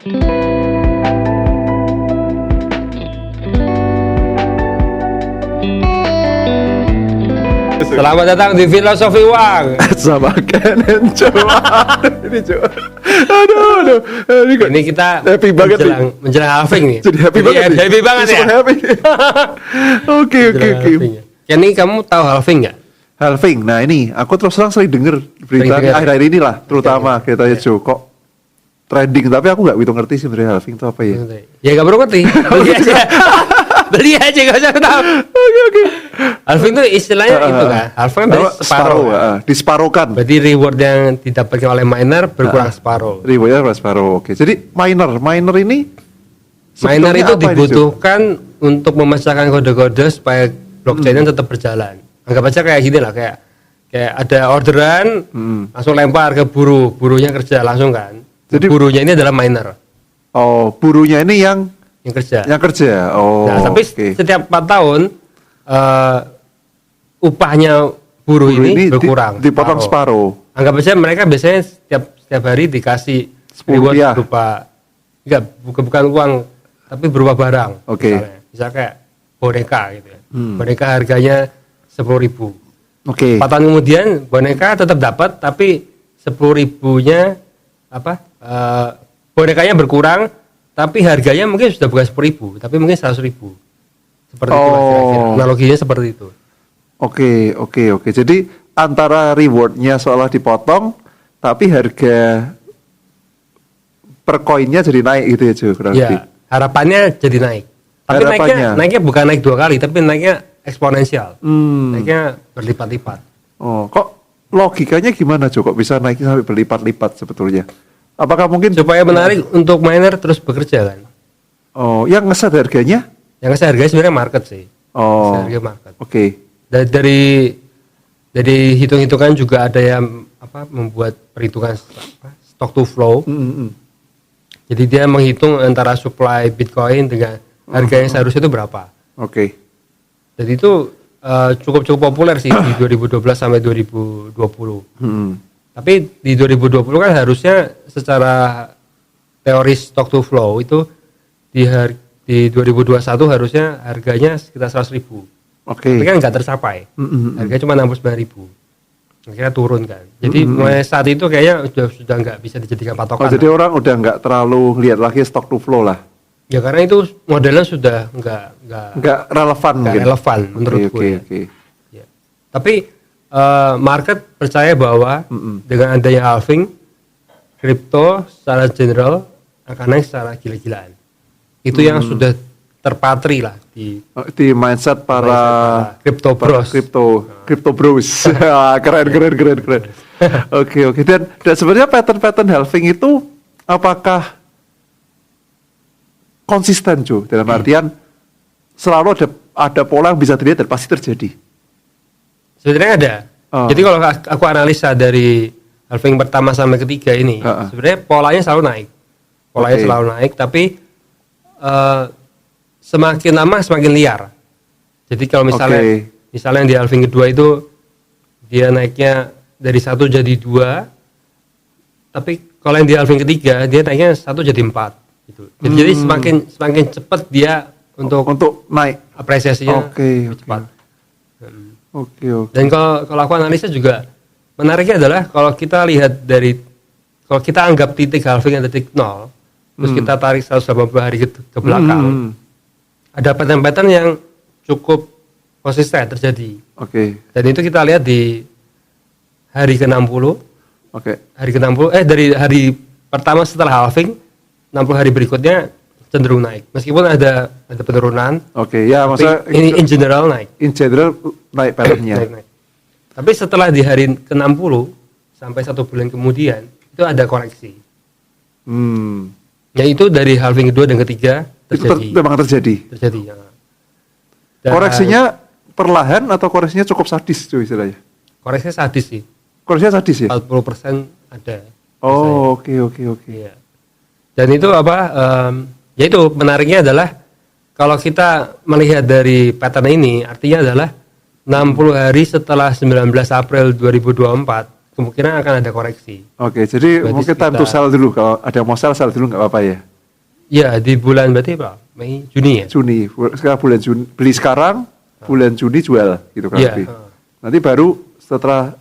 Selamat datang di Filosofi Uang sama Kenen coba. Ini coba. Aduh. Ini kita happy banget menjelang halving nih. Jadi happy banget. Happy banget ya. Happy. Oke. Kenny, kamu tahu halving nggak? Halving. Nah ini aku terus terang sering denger berita akhir-akhir ini lah, terutama katanya kok trending. Tapi aku nggak begitu ngerti sebenarnya halving itu apa ya. Ya nggak perlu ngerti. Beli aja gak usah tahu. Oke. Halving itu istilahnya itu kan. Halving berarti separuh. Disparohkan. Berarti reward yang didapatkan oleh miner berkurang separuh. Rewardnya berkurang separuh. Oke. Jadi miner ini itu dibutuhkan untuk memecahkan kode-kode supaya blockchain tetap berjalan. Anggap aja kayak gini lah, kayak ada orderan, langsung lempar ke buruhnya kerja langsung kan. Jadi buruhnya ini adalah miner. Oh, buruhnya ini yang kerja. Oh. Nah, tapi setiap 4 tahun upahnya buruh ini berkurang. Dipotong separuh. Anggap aja mereka biasanya setiap hari dikasih reward berupa bukan uang tapi berupa barang. Oke. Misalnya kayak boneka gitu ya. Boneka harganya 10.000. Oke. 4 tahun kemudian boneka tetap dapat tapi 10.000-nya bonekanya berkurang. Tapi harganya mungkin sudah bukan 10.000, tapi mungkin 100.000. Seperti itu kira-kira. Analoginya seperti itu. Oke. Jadi antara rewardnya seolah dipotong, tapi harga per koinnya jadi naik gitu ya, Jo? Ya, harapannya jadi naik. Tapi naiknya bukan naik 2 kali, tapi naiknya eksponensial. Naiknya berlipat-lipat. Oh, kok logikanya gimana, Jo? Kok bisa naiknya sampai berlipat-lipat sebetulnya? Apakah mungkin supaya menarik untuk miner terus bekerja kan? Oh, yang ngeset harganya? Yang ngeset harganya sebenarnya market sih. Oh, harga market. Oke. Dari hitung-hitungan juga ada yang membuat perhitungan stock to flow. Jadi dia menghitung antara supply Bitcoin dengan harga yang seharusnya itu berapa. Oke. Jadi itu cukup populer sih di 2012 sampai 2020. Tapi di 2020 kan harusnya secara teori stock to flow itu di 2021 harusnya harganya sekitar 100.000. Oke. Tapi kan nggak tercapai. Harganya cuma 69.000. Akhirnya turun kan. Jadi mulai saat itu kayaknya sudah nggak bisa dijadikan patokan. Jadi orang udah nggak terlalu lihat lagi stock to flow lah. Ya karena itu modelnya sudah nggak relevan. Nggak relevan menurut gue. Oke. Ya. Tapi market percaya bahwa dengan adanya halving, kripto secara general akan naik secara gila-gilaan. Itu yang sudah terpatri lah di mindset para crypto bros. Crypto bros. Keren. Oke. Dan sebenarnya pattern halving itu apakah konsisten, Jo? Dalam artian selalu ada pola yang bisa dilihat dan pasti terjadi. Sebenarnya ada. Jadi kalau aku analisa dari halving pertama sampai ketiga ini, sebenarnya polanya selalu naik. Selalu naik, tapi semakin lama semakin liar. Jadi kalau misalnya di halving kedua itu dia naiknya dari 1 jadi 2, tapi kalau yang di halving ketiga dia naiknya 1 jadi 4 gitu. Jadi semakin cepat dia untuk naik apresiasinya cepat. Oke. Dan kalau aku analisa juga menariknya adalah kalau kita lihat kalau kita anggap titik halving ada titik 0, terus kita tarik 180 hari ke belakang, ada pattern-pattern yang cukup konsisten terjadi. Oke. Dan itu kita lihat di hari ke-60. Oke. Hari ke-60 dari hari pertama setelah halving, 60 hari berikutnya cenderung naik. Meskipun ada penurunan. Oke, ya maksudnya ini in general naik. In general naik patternnya. naik. Tapi setelah di hari ke-60 sampai 1 bulan kemudian itu ada koreksi. Yaitu dari halving kedua dan ketiga terjadi. Itu memang terjadi. Ya. Koreksinya perlahan atau koreksinya cukup sadis, cuy, istilahnya? Koreksinya sadis sih. Koreksinya sadis ya? 40% ada. Oh, oke. Ya. Dan itu ya itu menariknya adalah kalau kita melihat dari pattern ini, artinya adalah 60 hari setelah 19 April 2024 kemungkinan akan ada koreksi. Oke, jadi berarti mungkin time to sell dulu. Kalau ada yang mau sell dulu nggak apa-apa ya? Ya di bulan berarti apa? Mei, Juni ya? Juni. Sekarang bulan Juni, beli sekarang, bulan Juni jual gitu kan. Iya. Nanti baru setelah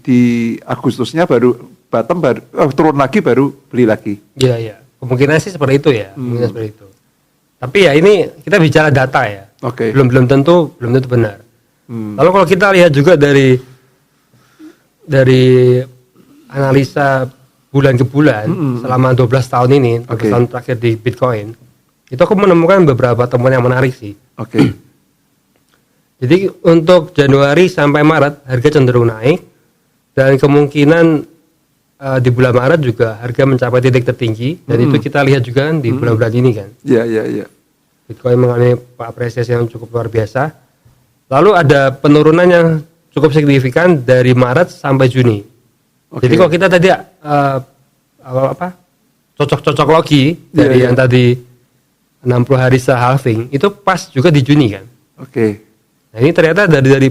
di Agustusnya baru bottom baru turun lagi baru beli lagi. Iya, iya. Kemungkinan sih seperti itu ya, kemungkinan seperti itu. Tapi ya ini kita bicara data ya. Oke. Belum tentu benar. Lalu kalau kita lihat juga dari analisa bulan ke bulan selama 12 tahun ini, 12 tahun terakhir di Bitcoin, itu aku menemukan beberapa temuan yang menarik sih. Oke. Jadi untuk Januari sampai Maret harga cenderung naik dan kemungkinan di bulan Maret juga harga mencapai titik tertinggi dan itu kita lihat juga kan di bulan-bulan ini kan. Iya. Bitcoin mengalami apresiasi yang cukup luar biasa. Lalu ada penurunan yang cukup signifikan dari Maret sampai Juni. Jadi kalau kita tadi cocok logi dari yang tadi 60 hari setelah halving itu pas juga di Juni kan. Nah ini ternyata dari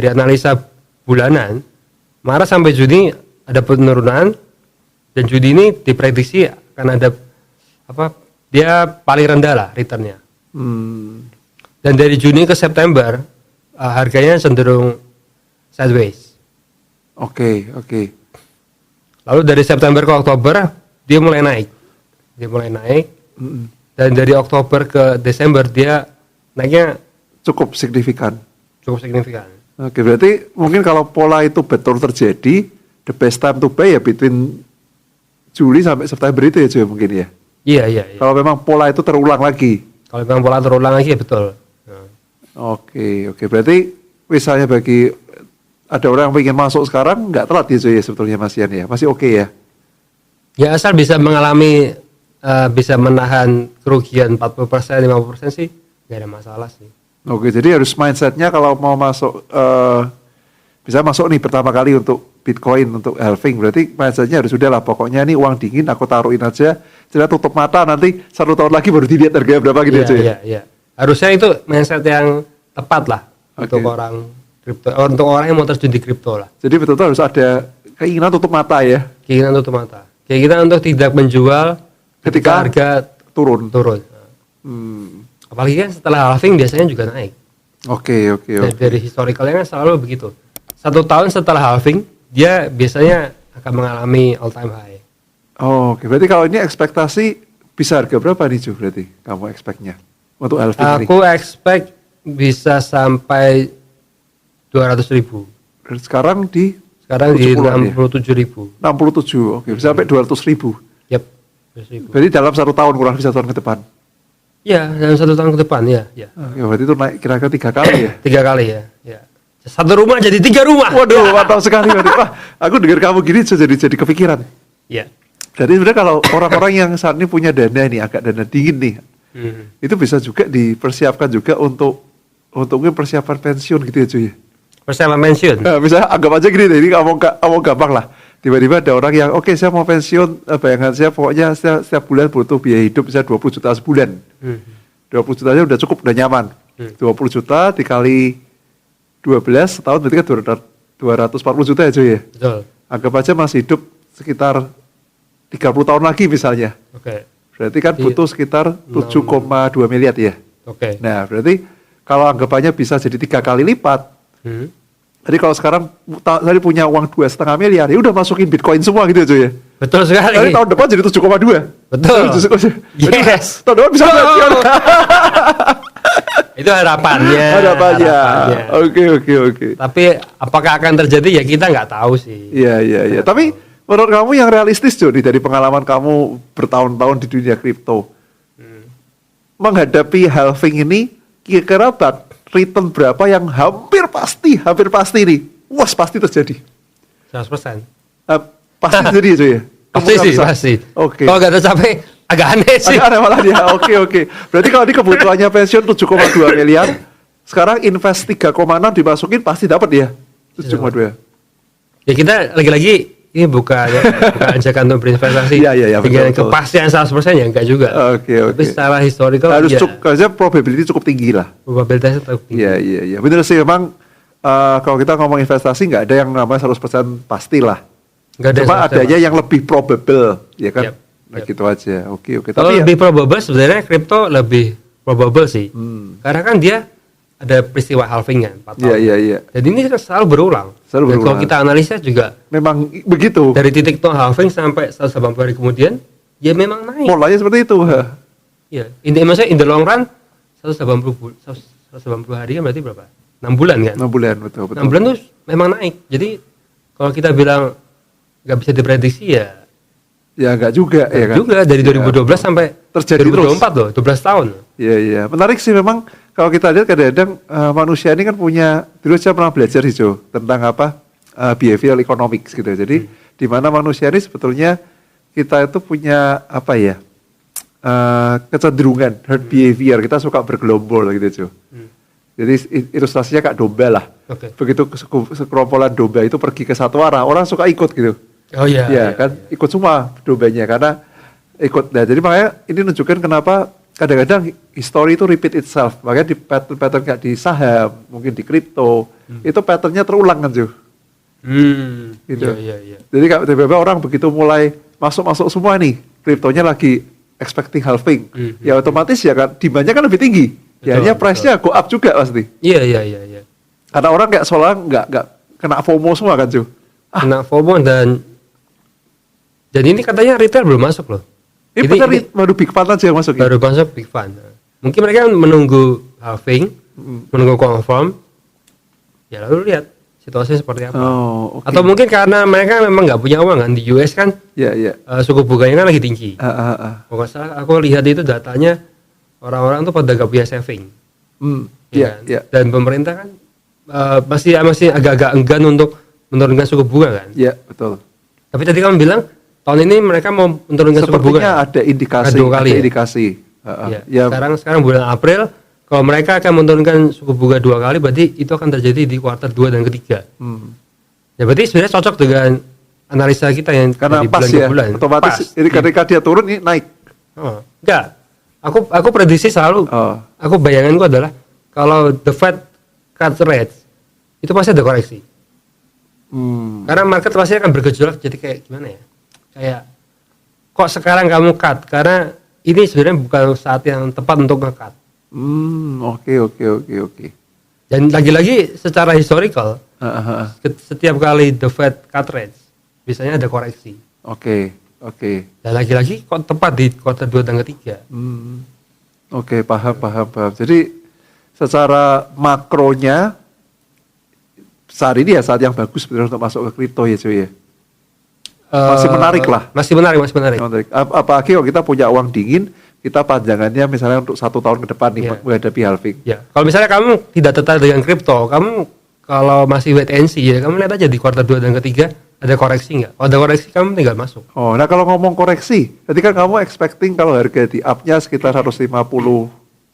analisa bulanan Maret sampai Juni ada penurunan dan Juni ini diprediksi akan ada dia paling rendah lah returnnya. Dan dari Juni ke September harganya cenderung sideways. Oke. Lalu dari September ke Oktober dia mulai naik. Dan dari Oktober ke Desember dia naiknya cukup signifikan. Oke, berarti mungkin kalau pola itu betul terjadi, the best time to buy ya between Juli sampai September itu ya juga mungkin ya. Iya. Kalau memang pola itu terulang lagi. Ya betul. Oke. Berarti misalnya bagi ada orang yang ingin masuk sekarang nggak telat ya Joy sebetulnya Mas Ian ya, masih oke ya. Ya asal bisa bisa menahan kerugian 40%, 50% sih nggak ada masalah sih. Oke, jadi harus mindsetnya kalau mau masuk, bisa masuk nih pertama kali untuk Bitcoin, untuk halving, berarti mindsetnya harus sudah lah, pokoknya ini uang dingin aku taruhin aja, jadi tutup mata nanti 1 tahun lagi baru dilihat harganya berapa gitu aja ya? Iya. Harusnya itu mindset yang tepat lah untuk orang kripto, untuk orang yang mau terjun di kripto lah. Jadi betul-betul harus ada keinginan tutup mata ya? Keinginan tutup mata. Keinginan untuk tidak menjual ketika harga turun. Apalagi kan setelah halving biasanya juga naik. Oke. Dari historicalnya kan selalu begitu. 1 tahun setelah halving dia biasanya akan mengalami all time high. Oke, berarti kalau ini ekspektasi bisa harga berapa nih Ju berarti kamu expect-nya untuk halving ini? Aku expect bisa sampai 200.000. Sekarang di 67.000. 67, oke, bisa sampai 200.000. Yep. Berarti dalam 1 tahun kurang lebih 1 tahun ke depan. Ya, dalam 1 tahun ke depan ya. Oke, berarti itu naik kira-kira 3 kali ya? 3 kali ya. 1 rumah jadi 3 rumah. Waduh, mantap sekali. Wah, aku dengar kamu gini jadi kepikiran. Iya. Jadi sebenarnya kalau orang-orang yang saat ini punya dana nih, agak dana dingin nih, itu bisa juga dipersiapkan juga untuk mungkin persiapan pensiun gitu ya cuy. Persiapan pensiun? Nah, misalnya anggap aja gini deh, ini kamu gampang lah. Tiba-tiba ada orang yang, oke, saya mau pensiun, bayangan saya pokoknya setiap bulan butuh biaya hidup misalnya 20 juta sebulan. 20 juta aja udah cukup, udah nyaman. 20 juta dikali 12 setahun berarti kan 240 juta ya cuy ya. Betul. Anggap aja masih hidup sekitar 30 tahun lagi misalnya. Oke. Berarti kan butuh sekitar 7,2 miliar ya. Oke. Nah, berarti kalau anggapannya bisa jadi 3 kali lipat. Jadi kalau sekarang tadi punya uang 2,5 miliar, ya udah masukin Bitcoin semua gitu ya cuy ya. Betul sekali. Nanti tahun depan jadi 7,2. Betul. Yes. Tahun depan bisa pensiun. Itu harapannya. Oke. Tapi apakah akan terjadi ya kita nggak tahu sih. Iya. Tapi menurut kamu yang realistis Joni dari pengalaman kamu bertahun-tahun di dunia kripto, menghadapi halving ini kira-kira return berapa yang hampir pasti nih, pasti terjadi? 100%. Pasti terjadi cuy ya? Pasti. Oke. Kalau nggak tercapai agak aneh sih. Agak aneh malah dia. Oke. Berarti kalau ini kebutuhannya pensiun 7,2 miliar, sekarang invest 3,6 dimasukin pasti dapat ya 7,2. Ya kita lagi-lagi ini bukan ajakan untuk berinvestasi. Iya. Dengan kepastian 100% ya enggak juga. Oke. Tapi secara historical harusnya probability cukup tinggi lah. Probabilitasnya cukup tinggi. Iya. Benar sih memang kalau kita ngomong investasi nggak ada yang namanya 100% pasti lah. Cuma adanya yang lebih probable, ya kan? Yep. gitu aja. Oke. Kalau Tapi lebih probable sebenarnya kripto lebih probable sih. Karena kan dia ada peristiwa halving kan 4 tahun. Iya. Jadi ini kan selalu berulang. Dan kalau kita analisa juga memang begitu. dari titik nol halving sampai 180 hari kemudian, ya memang naik. Polanya seperti itu. Iya. Maksudnya in the long run 180 hari kan berarti berapa? 6 bulan kan? 6 bulan betul. 6 bulan tuh memang naik. Jadi kalau kita bilang nggak bisa diprediksi ya nggak juga ya kan. Juga dari 2012 sampai terjadi 2024 loh, 12 tahun. Iya. Menarik sih memang kalau kita lihat kadang-kadang manusia ini kan punya, dulu saya pernah belajar sih Jo tentang behavioral economics gitu. Jadi di mana manusia ini sebetulnya kita itu punya kecenderungan herd behavior, kita suka bergelombol gitu Jo. Jadi ilustrasinya kayak domba lah. Okay. Begitu sekerompolan domba itu pergi ke satu arah, orang suka ikut gitu. Oh iya. Ya kan, ikut semua dombanya karena ikut. Nah, jadi makanya ini menunjukkan kenapa kadang-kadang history itu repeat itself. Makanya di pattern kayak di saham, mungkin di kripto, itu patternnya terulang kan Jo. Gitu. Iya. Jadi kalau tiba-tiba orang begitu mulai masuk semua nih, kriptonya lagi expecting halving, ya otomatis ya kan demand-nya kan lebih tinggi. Ya hanya price-nya go up juga pasti. Iya. Karena orang kayak seolah nggak kena FOMO semua kan Jo. Kena FOMO dan ini katanya retail belum masuk loh. Ini baru Big Fund aja yang masuk. Baru masuk Big Fund. Mungkin mereka menunggu halving, menunggu confirm. Ya lalu lihat situasinya seperti apa. Okay. Atau mungkin karena mereka memang nggak punya uang kan, di US kan. Iya. Suku bunganya kan lagi tinggi. Kalau nggak salah aku lihat itu datanya orang-orang tuh pada gak punya saving. Iya. Dan pemerintah kan masih agak-agak enggan untuk menurunkan suku bunga kan. Iya, betul. Tapi tadi kamu bilang tahun ini mereka mau menurunkan suku bunga. Sepertinya ada indikasi. Indikasi. Ya. Sekarang bulan April, kalau mereka akan menurunkan suku bunga 2 kali, berarti itu akan terjadi di kuartal 2 dan ketiga. Ya berarti sebenarnya cocok dengan analisa kita yang karena dari pas bulan ya, ke bulan. otomatis. Jadi ketika dia turun ini naik. Enggak. Aku prediksi selalu. Aku bayanganku adalah kalau the Fed cut rates itu pasti ada koreksi. Karena market pasti akan bergejolak, jadi kayak gimana ya? Kayak kok sekarang kamu cut? Karena ini sebenarnya bukan saat yang tepat untuk nge-cut. Oke. Dan lagi-lagi secara historical, setiap kali the Fed cut rates, biasanya ada koreksi. Oke. Dan lagi-lagi kok tepat di kuartal 2 dan ketiga. Oke, paham. Jadi secara makronya saat ini ya saat yang bagus sebenarnya untuk masuk ke kripto ya cuy ya. Masih menarik lah. Masih menarik. Apalagi kalau kita punya uang dingin, kita panjangannya misalnya untuk 1 tahun ke depan nih menghadapi halving. Ya. Kalau misalnya kamu tidak tertarik dengan kripto, kamu kalau masih wait and see ya, kamu lihat aja di kuartal 2 dan ketiga ada koreksi nggak? Kalau ada koreksi kamu tinggal masuk. Nah kalau ngomong koreksi, berarti kan kamu expecting kalau harga di up-nya sekitar 150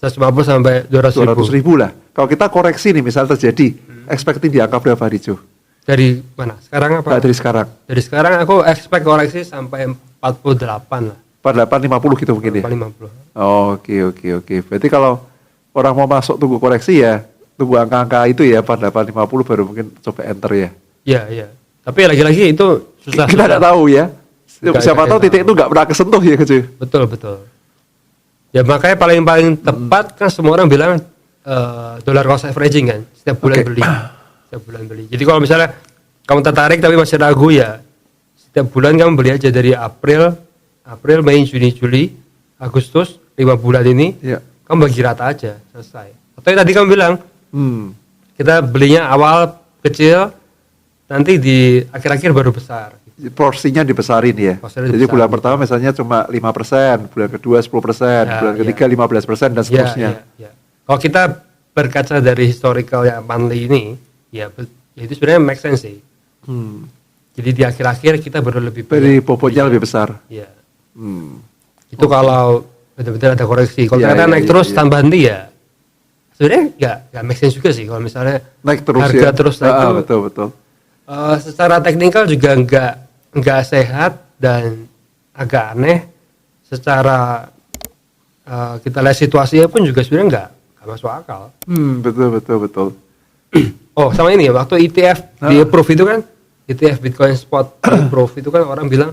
sampai 200 ribu lah. Kalau kita koreksi nih misal terjadi, expecting di angka berapa Jo? Dari mana? Sekarang apa? Dari sekarang. Dari sekarang aku expect koreksi sampai 48 lah. 48-50 gitu mungkin ya? 50. Oke. Berarti kalau orang mau masuk tunggu koreksi ya, tunggu angka-angka itu ya 48-50 baru mungkin coba enter ya? Iya. Tapi lagi-lagi itu susah. Kita nggak tahu ya. Siapa tahu titik itu nggak pernah kesentuh ya kecil. Betul. Ya makanya paling tepat kan semua orang bilang dollar cost averaging kan, setiap bulan beli. Jadi kalau misalnya kamu tertarik tapi masih ragu ya, setiap bulan kamu beli aja dari April, Mei, Juni, Juli, Agustus, 5 bulan ini, kamu bagi rata aja, selesai. Atau tadi kamu bilang, kita belinya awal kecil, nanti di akhir-akhir baru besar. Porsinya dibesarin ya. Jadi bulan pertama misalnya cuma 5%, bulan kedua 10%, bulan ketiga 15% dan seterusnya. Ya. Kalau kita berkaca dari historical yang monthly ini, ya itu sebenarnya make sense sih. Jadi di akhir-akhir kita baru lebih beri bobotnya lebih besar. Iya. Itu kalau benar-benar ada koreksi. Kalau ternyata naik terus tambah henti ya, sebenarnya nggak make sense juga sih. Kalau misalnya naik terus harga terus naik betul. Secara teknikal juga nggak sehat dan agak aneh. Secara kita lihat situasinya pun juga sebenarnya nggak masuk akal. Betul. Oh sama ini ya, waktu ETF di approve itu kan, ETF Bitcoin Spot approve itu kan orang bilang,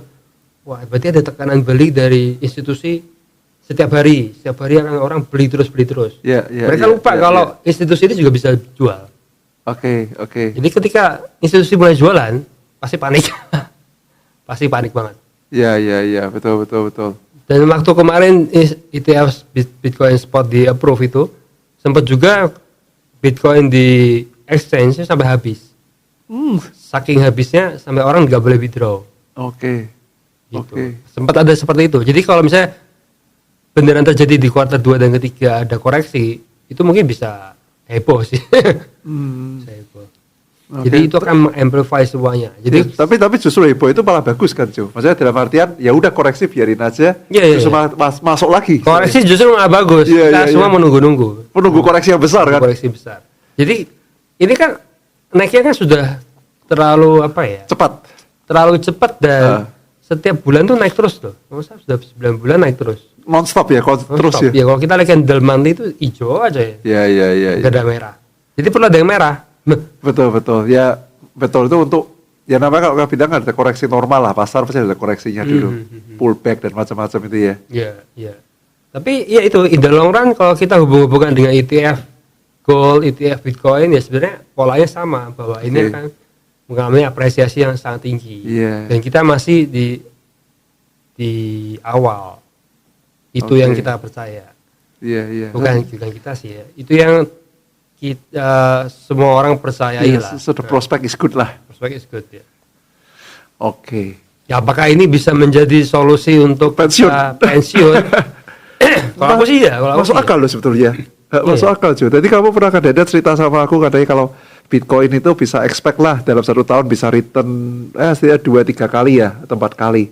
wah berarti ada tekanan beli dari institusi setiap hari akan orang beli terus. Mereka lupa kalau institusi ini juga bisa jual. Oke. Jadi ketika institusi mulai jualan, pasti panik. Pasti panik banget. Iya, betul. Dan waktu kemarin ETF Bitcoin spot di approve itu, sempat juga Bitcoin di exchange sampai habis. Saking habisnya sampai orang nggak boleh withdraw. Oke. Sempat ada seperti itu. Jadi kalau misalnya beneran terjadi di kuartal 2 dan ketiga ada koreksi, itu mungkin bisa heboh sih. Bisa heboh. Jadi itu akan amplify semuanya. Jadi tapi justru heboh itu malah bagus kan, Jo. Maksudnya dalam artian ya udah koreksi biarin aja. Justru masuk lagi. Koreksi justru malah bagus. Kita semua menunggu-nunggu. Menunggu koreksi yang besar kan. Koreksi besar. Jadi ini kan naiknya kan sudah terlalu terlalu cepat dan setiap bulan tuh naik terus tuh. Masa sudah 9 bulan naik terus. Non-stop ya, terus ya. Ya kalau kita lihat candle monthly itu hijau aja ya. Iya. Gak ada merah. Jadi perlu ada yang merah. Betul. Ya betul itu untuk ya namanya kalau bilang ada koreksi normal lah, pasar pasti ada koreksinya dulu. Pullback dan macam-macam itu ya. Iya. Tapi ya itu in the long run kalau kita hubung-hubungkan dengan ETF gold, ETF Bitcoin ya sebenarnya polanya sama bahwa ini akan mengalami apresiasi yang sangat tinggi. Dan kita masih di awal. Itu yang kita percaya. Iya. Bukan kita sih ya. Itu yang kita semua orang percayai lah. So the prospect is good lah. Prospect is good ya. Oke. Ya apakah ini bisa menjadi solusi untuk pensiun? Kalau aku sih ya. Masuk akal loh sebetulnya. Masuk akal juga. Tadi kamu pernah ada cerita sama aku katanya kalau Bitcoin itu bisa expect lah dalam 1 tahun bisa return setidaknya 2-3 kali ya atau 4 kali.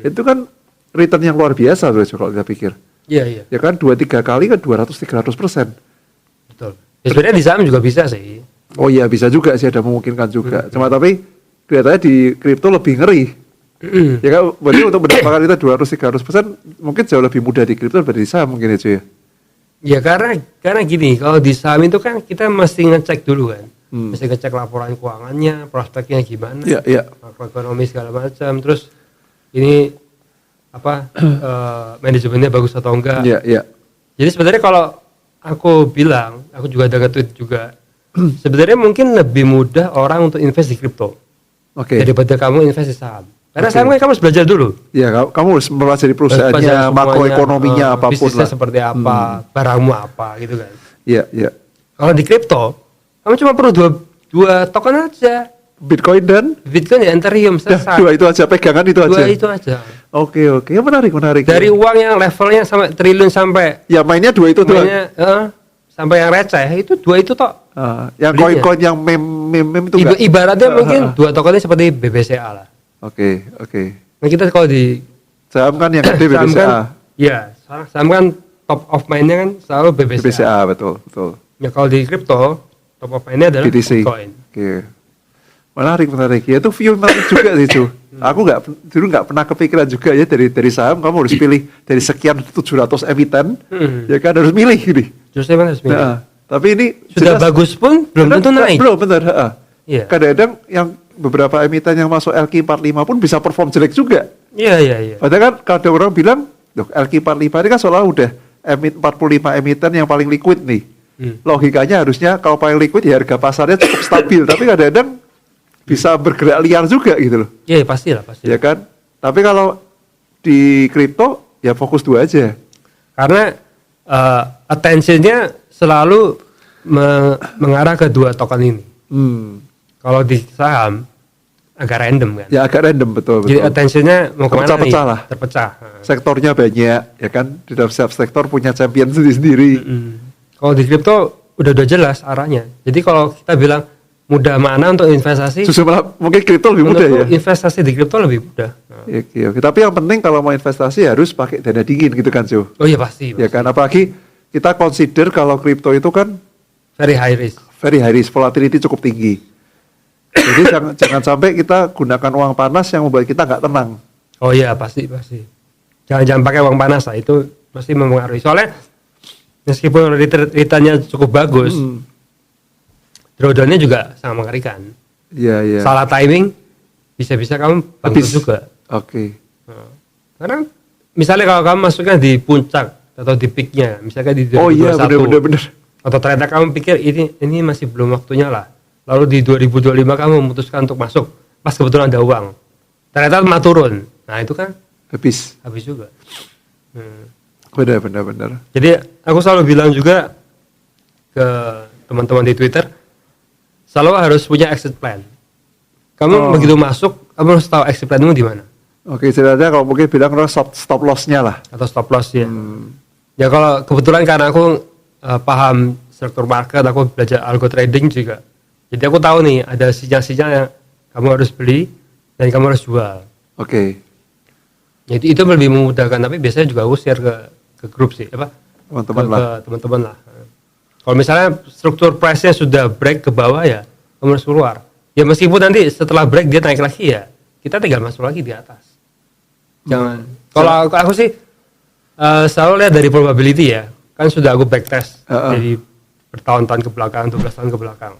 Itu kan return yang luar biasa loh kalau kita pikir. Iya. Ya kan 2-3 kali kan 200-300%. Betul. Ya sebenarnya di saham juga bisa sih. Oh iya bisa juga sih, ada memungkinkan juga. Cuma tapi kelihatannya di kripto lebih ngeri. Ya kan, berarti untuk mendapatkan kita 200-300% mungkin jauh lebih mudah di kripto daripada di saham mungkin itu ya. Ya karena gini, kalau di saham itu kan kita mesti ngecek dulu kan. Mesti ngecek laporan keuangannya, prospeknya gimana. Iya. Makroekonomi segala macam. Terus ini manajemennya bagus atau enggak. Iya. Jadi sebenarnya kalau aku bilang, aku juga ada nge-tweet juga, sebenarnya mungkin lebih mudah orang untuk invest di kripto daripada kamu invest di saham. Karena saham kan kamu harus belajar dulu. Iya, kamu harus mempelajari perusahaannya, makroekonominya, apapun bisnisnya lah. Seperti apa, barangmu apa gitu kan. Iya. Kalau di kripto, kamu cuma perlu dua token aja. Bitcoin dan Ethereum selesai. Dua itu aja, pegangan itu aja. Dua itu aja. Oke, menarik. Dari uang yang levelnya sampai triliun sampai ya mainnya dua itu tuh. Sampai yang receh itu dua itu toh. Yang koin-koin yang meme itu ibaratnya mungkin dua tokennya seperti BBCA lah. Oke. Nah kita kalau di saham kan yang gede BBCA. Iya, saham kan top of mind-nya kan selalu BBCA. BBCA betul. Ya kalau di kripto top of mind-nya adalah BTC. Bitcoin. Oke. Menarik. Ya itu view menarik juga sih, Cu. Aku dulu nggak pernah kepikiran juga ya dari saham kamu harus pilih dari sekian 700 emiten, ya kan harus milih gini. Justru harus milih. Tapi ini sudah bagus pun belum tentu naik. Belum benar. Iya. Kadang-kadang yang beberapa emiten yang masuk LQ45 pun bisa perform jelek juga. Iya. Padahal kan kalau ada orang bilang, LQ45 ini kan seolah udah 45 emiten yang paling liquid nih. Logikanya harusnya kalau paling liquid ya harga pasarnya cukup stabil, tapi kadang-kadang bisa bergerak liar juga gitu loh. Iya pastilah. Ya kan. Tapi kalau di kripto ya fokus dua aja. Karena attention-nya selalu mengarah ke dua token ini. Kalau di saham agak random kan. Ya agak random betul. Jadi attention-nya mau kemana nih? Terpecah. Sektornya banyak ya kan. Di dalam setiap sektor punya champion sendiri. Kalau di kripto udah jelas arahnya. Jadi kalau kita bilang mudah mana untuk investasi? Justru malah mungkin kripto lebih mudah ya. Investasi di kripto lebih mudah. Oke. Tapi yang penting kalau mau investasi harus pakai dana dingin gitu kan, Jo. Oh iya pasti. Ya kan, apalagi kita consider kalau kripto itu kan very high risk. Volatility cukup tinggi. Jadi jangan sampai kita gunakan uang panas yang membuat kita nggak tenang. Oh iya pasti. Jangan pakai uang panas lah, itu pasti mempengaruhi. Soalnya meskipun returnnya cukup bagus, drawdown-nya juga sangat mengerikan. Iya. Salah timing, bisa-bisa kamu bangkrut juga. Oke. Karena misalnya kalau kamu masuknya di puncak atau di peaknya, misalnya di 2021, Oh iya, benar. atau ternyata kamu pikir ini masih belum waktunya lah, lalu di 2025 kamu memutuskan untuk masuk, pas kebetulan ada uang, ternyata malah turun, nah itu kan Habis juga. benar. Jadi aku selalu bilang juga ke teman-teman di Twitter, selalu harus punya exit plan. Kamu begitu masuk, kamu harus tahu exit planmu di mana. Oke, istilahnya kalau mungkin bilang stop loss-nya lah. Atau stop loss ya. Ya kalau kebetulan karena aku paham struktur market, aku belajar algo trading juga. Jadi aku tahu nih ada sinyal-sinyal yang kamu harus beli dan kamu harus jual. Oke. Jadi itu lebih memudahkan, tapi biasanya juga aku share ke grup sih, Teman-teman lah. ke teman-teman lah. Kalau misalnya struktur price-nya sudah break ke bawah ya, kamu harus keluar. Ya meskipun nanti setelah break dia naik lagi ya, kita tinggal masuk lagi di atas. Jangan. Kalau aku sih selalu lihat dari probability ya. Kan sudah aku backtest dari bertahun-tahun ke belakang, 12 tahun ke belakang.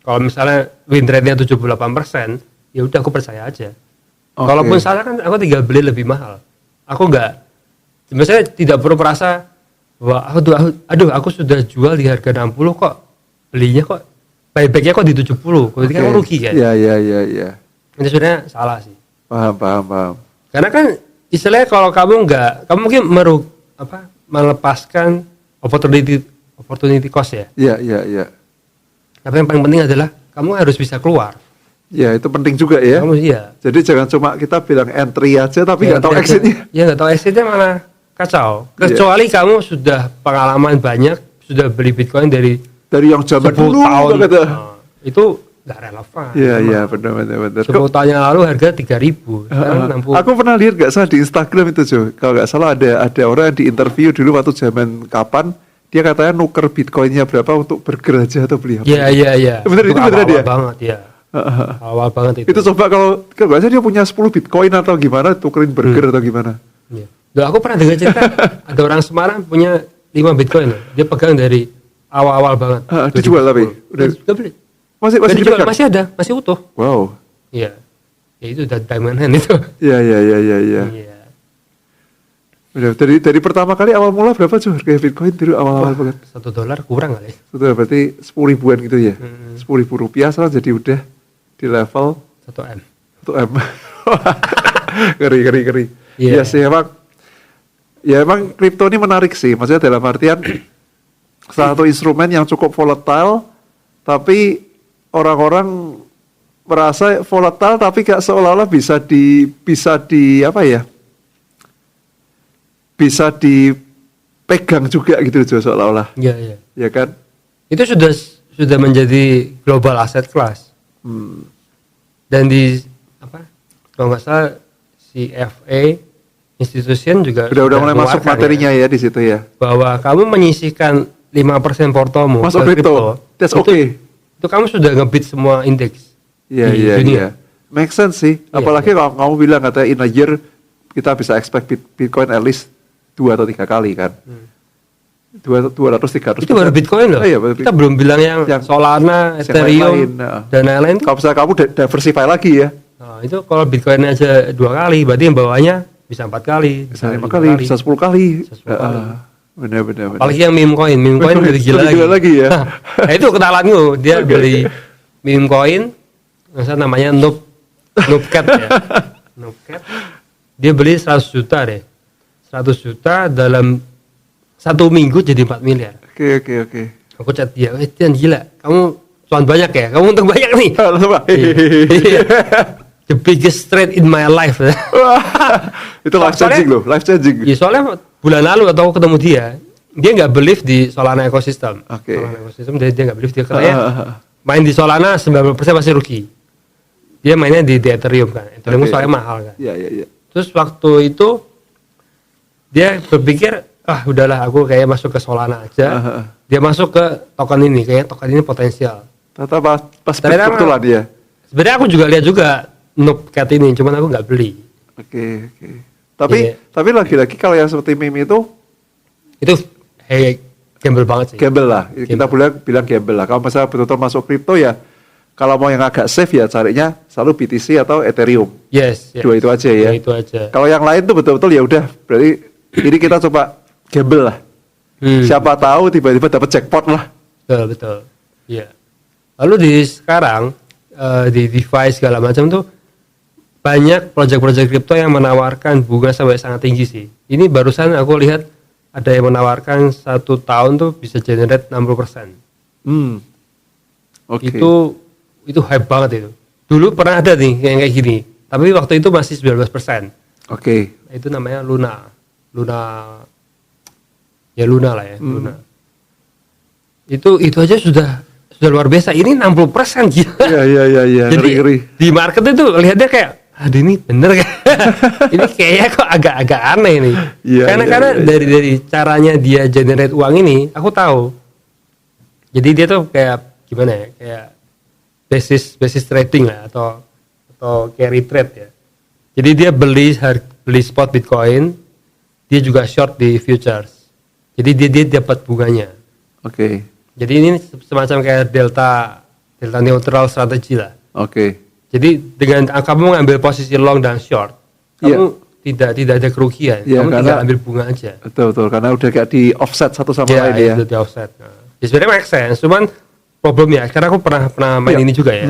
Kalau misalnya win rate-nya 78%, ya udah aku percaya aja. Kalaupun salah kan aku tinggal beli lebih mahal. Aku sebenarnya tidak perlu merasa bahwa aku sudah jual di harga 60 kok belinya kok buyback-nya kok di 70. Berarti kan rugi kan? Iya. Itu sebenarnya salah sih. Paham. Karena kan istilahnya kalau kamu mungkin melepaskan opportunity cost ya. Iya. Tapi yang paling penting adalah kamu harus bisa keluar. Ya, itu penting juga ya. Jadi jangan cuma kita bilang entry aja tapi nggak tahu exitnya. Ya nggak tahu exitnya malah kacau. Kecuali kamu sudah pengalaman banyak, sudah beli Bitcoin dari yang zaman 10 dulu tahun. itu nggak relevan. Iya, benar. 10 tahun yang lalu harga 3.000, sekarang 60. Aku pernah lihat nggak salah di Instagram itu Jo. Kalau nggak salah ada orang yang di interview dulu waktu zaman kapan dia katanya nuker Bitcoinnya berapa untuk burger aja atau beli apa. Iya. Bener itu beneran dia. Banget ya. Awal banget itu. Itu coba kalau nggak salah dia punya 10 Bitcoin atau gimana tukerin burger atau gimana. Iya. Aku pernah dengar cerita ada orang Semarang punya 5 Bitcoin. Dia pegang dari awal-awal banget. Dijual tapi udah beli. Masih dijual, masih ada, masih utuh. Wow. Iya. Ya itu udah diamond hand itu. Iya. Iya. Udah, dari pertama kali awal mula berapa cuy harga Bitcoin dulu awal-awal banget? $1 kurang kali. $1 berarti 10 ribuan gitu ya. 10 ribu rupiah sekarang jadi udah di level 1M. 1M. Ngeri. Iya. Ya sih emang kripto ini menarik sih. Maksudnya dalam artian salah satu instrumen yang cukup volatile tapi orang-orang merasa volatile tapi gak seolah-olah bisa dipegang juga gitu seolah-olah. Iya. Ya kan? Itu sudah menjadi global asset class. Dan kalau nggak salah CFA institution juga udah mulai masuk materinya ya di situ ya. Bahwa kamu menyisihkan 5% portomu masuk kripto. That's okay. Itu kamu sudah ngebit semua indeks. Iya. Make sense sih. Apalagi kalau kamu bilang katanya in a year kita bisa expect Bitcoin at least 2 atau 3 kali kan. 200-300%. Itu baru Bitcoin loh. Iya, kita belum bilang yang Solana, Ethereum, dan lain-lain. Kalau misalnya kamu diversify lagi ya. Nah, itu kalau Bitcoin aja 2 kali, berarti yang bawahnya bisa 4 kali, bisa 5 kali, bisa 10 kali. Benar. Apalagi yang meme coin lebih gila lagi ya. Nah itu kenalanku, dia beli meme coin, misalnya namanya Noobcat ya. Noobcat. Dia beli 100 juta deh. 100 juta dalam 1 minggu jadi 4 miliar. Oke. Aku chat dia, Tian gila, kamu cuan banyak ya, kamu untung banyak nih. The biggest trade in my life. Itu life changing. Ya soalnya bulan lalu atau ketemu dia nggak believe di Solana ecosystem. Solana ecosystem dia nggak believe, dia katanya main di Solana 90% pasti rugi. Dia mainnya di Ethereum kan. Ethereum soalnya mahal kan. Iya. Terus waktu itu dia berpikir, udahlah aku kayak masuk ke Solana aja. Dia masuk ke token ini, kayak token ini potensial. Ternyata pas kebetulan dia. Sebenarnya aku juga lihat juga Noobcat ini, cuman aku nggak beli. Oke. Tapi lagi-lagi kalau yang seperti meme itu gamble banget sih. Gamble lah. Kita bilang gamble lah. Kalau misalnya betul-betul masuk kripto ya, kalau mau yang agak safe ya carinya selalu BTC atau Ethereum. Yes. Dua itu aja ya. Dua itu aja. Kalau yang lain tuh betul-betul ya udah, berarti ini kita coba gamble lah. Siapa tahu tiba-tiba dapat jackpot lah. Betul. Iya. Lalu di sekarang di DeFi segala macam tuh banyak proyek-proyek kripto yang menawarkan bunga sampai sangat tinggi sih. Ini barusan aku lihat ada yang menawarkan 1 tahun tuh bisa generate 60%. Oke. Itu hype banget itu. Dulu pernah ada nih yang kayak gini, tapi waktu itu masih 19%. Oke. Itu namanya Luna lah ya, Luna. Itu aja sudah luar biasa. Ini 60% gila. Iya. Jadi Ngeri. di market itu lihatnya kayak, aduh ini bener kan? Ini kayaknya kok agak aneh nih. Karena dari caranya dia generate uang ini, aku tahu. Jadi dia tuh kayak gimana ya? Kayak basis trading lah atau carry trade ya. Jadi dia beli spot Bitcoin, dia juga short di futures. Jadi dia dapat bunganya. Oke. Jadi ini semacam kayak delta neutral strategi lah. Oke. Jadi dengan kamu ngambil posisi long dan short, kamu tidak ada kerugian. Kamu tinggal ambil bunga aja. Betul. Karena udah kayak di offset satu sama lain ya. Iya, di offset. Nah, sebenarnya make sense. Cuman problemnya, karena aku pernah main ini juga ya.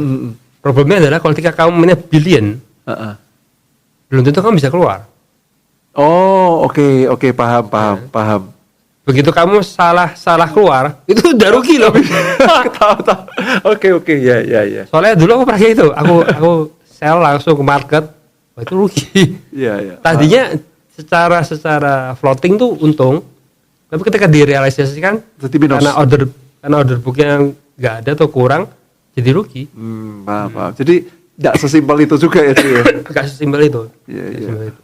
Problemnya adalah kalau ketika kamu mainnya billion, belum tentu kamu bisa keluar. Oh, oke, paham. Begitu kamu salah keluar, itu udah rugi loh. Tahu. Oke, ya. Soalnya dulu aku pernah kayak gitu, aku sell langsung ke market, wah itu rugi. Iya. Tadinya secara floating tuh untung, tapi ketika direalisasikan karena order book yang nggak ada atau kurang, jadi rugi. Paham. Jadi nggak sesimpel itu juga ya. Nggak sesimpel itu. Iya.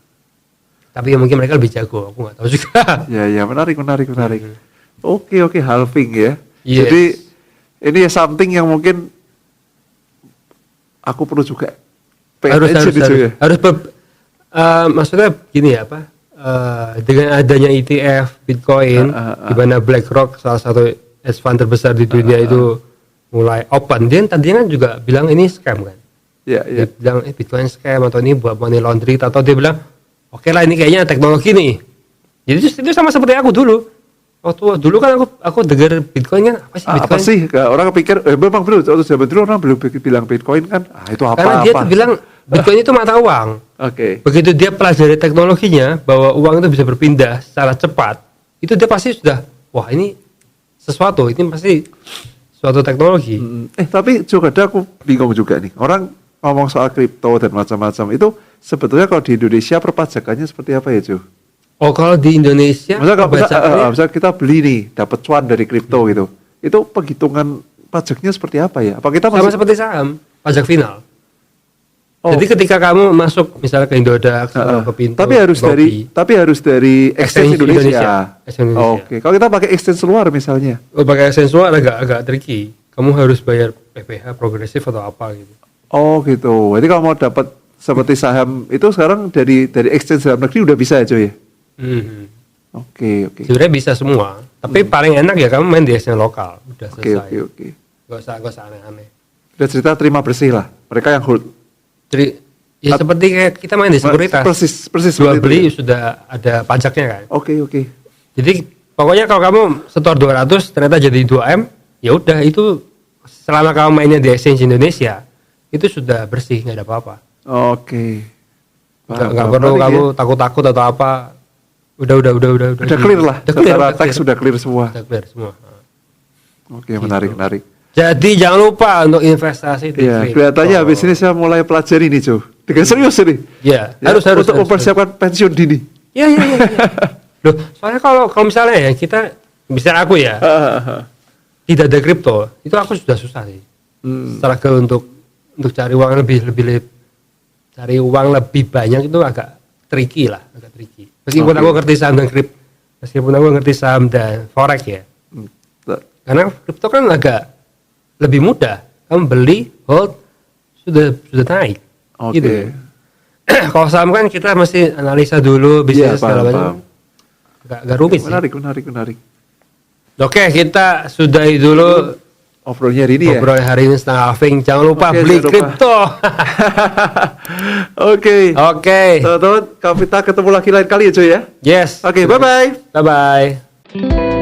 Tapi ya mungkin mereka lebih jago, aku nggak tahu juga. Ya, menarik. Oke, halving ya. Yes. Jadi ini something yang mungkin aku perlu juga maksudnya gini ya dengan adanya ETF Bitcoin, di mana BlackRock salah satu hedge fund terbesar di dunia itu mulai open, dia tadinya kan juga bilang ini scam kan. Dia bilang Bitcoin scam atau ini buat money laundering, atau dia bilang oke lah ini kayaknya teknologi nih. Jadi itu sama seperti aku dulu. Waktu dulu kan aku dengar Bitcoin kan apa sih Bitcoin? Apa sih? Orang kepikir memang betul. Waktu zaman dulu orang belum bilang Bitcoin kan. Itu apa? Karena dia tuh bilang Bitcoin itu mata uang. Oke. Begitu dia pelajari teknologinya bahwa uang itu bisa berpindah secara cepat, itu dia pasti sudah wah ini sesuatu, ini pasti suatu teknologi. Tapi juga ada aku bingung juga nih. Orang ngomong soal kripto dan macam-macam itu sebetulnya kalau di Indonesia perpajakannya seperti apa ya, Jo? Oh, kalau di Indonesia misalnya kita beli nih dapat cuan dari kripto gitu. Itu penghitungan pajaknya seperti apa ya? Apa kita sama seperti saham, pajak final. Jadi ketika kamu masuk misalnya ke Indodax atau ke Pintu, tapi harus dari exchange Indonesia. Oke. Kalau kita pakai exchange luar misalnya. Pakai exchange luar agak tricky. Kamu harus bayar PPh progresif atau apa gitu. Oh gitu. Jadi kalau mau dapat seperti saham itu sekarang dari exchange dalam negeri udah bisa ya, Jo ya? Oke. Sebenarnya bisa semua, tapi paling enak ya kamu main di exchange lokal. Udah selesai. Oke. Gak usah aneh-aneh. Udah cerita terima bersih lah. Mereka yang hold. Seperti kayak kita main di sekuritas. Persis. Jual beli sudah ada pajaknya kan. Oke. Jadi pokoknya kalau kamu setor 200 ternyata jadi 2M, ya udah itu selama kamu mainnya di exchange Indonesia itu sudah bersih, nggak ada apa-apa. Oke. Nggak perlu kamu takut-takut atau apa. Udah clear lah. Secara teks sudah clear semua. Oke, menarik. Jadi jangan lupa untuk investasi di kripto. Kelihatannya habis ini saya mulai pelajari nih, Jo. Dengan serius ini. Iya, harus untuk mempersiapkan pensiun dini. Iya. Loh, soalnya kalau misalnya ya kita, misalnya aku ya, tidak ada kripto, itu aku sudah susah sih. Struggle untuk cari uang lebih cari uang lebih banyak itu agak tricky. Meskipun aku ngerti saham dan forex ya. Karena kripto kan agak lebih mudah. Kamu beli, hold, sudah naik. Oke. Gitu. Kalau saham kan kita mesti analisa dulu bisnis segala macam. Agak rumit sih. Menarik. Oke, kita sudahi dulu Obrolannya hari ini ya. Obrolan hari ini tentang halving. Jangan lupa beli kripto. Oke. Teman-teman, kita ketemu lagi lain kali ya Joy ya. Yes. Oke, bye-bye. Bye bye.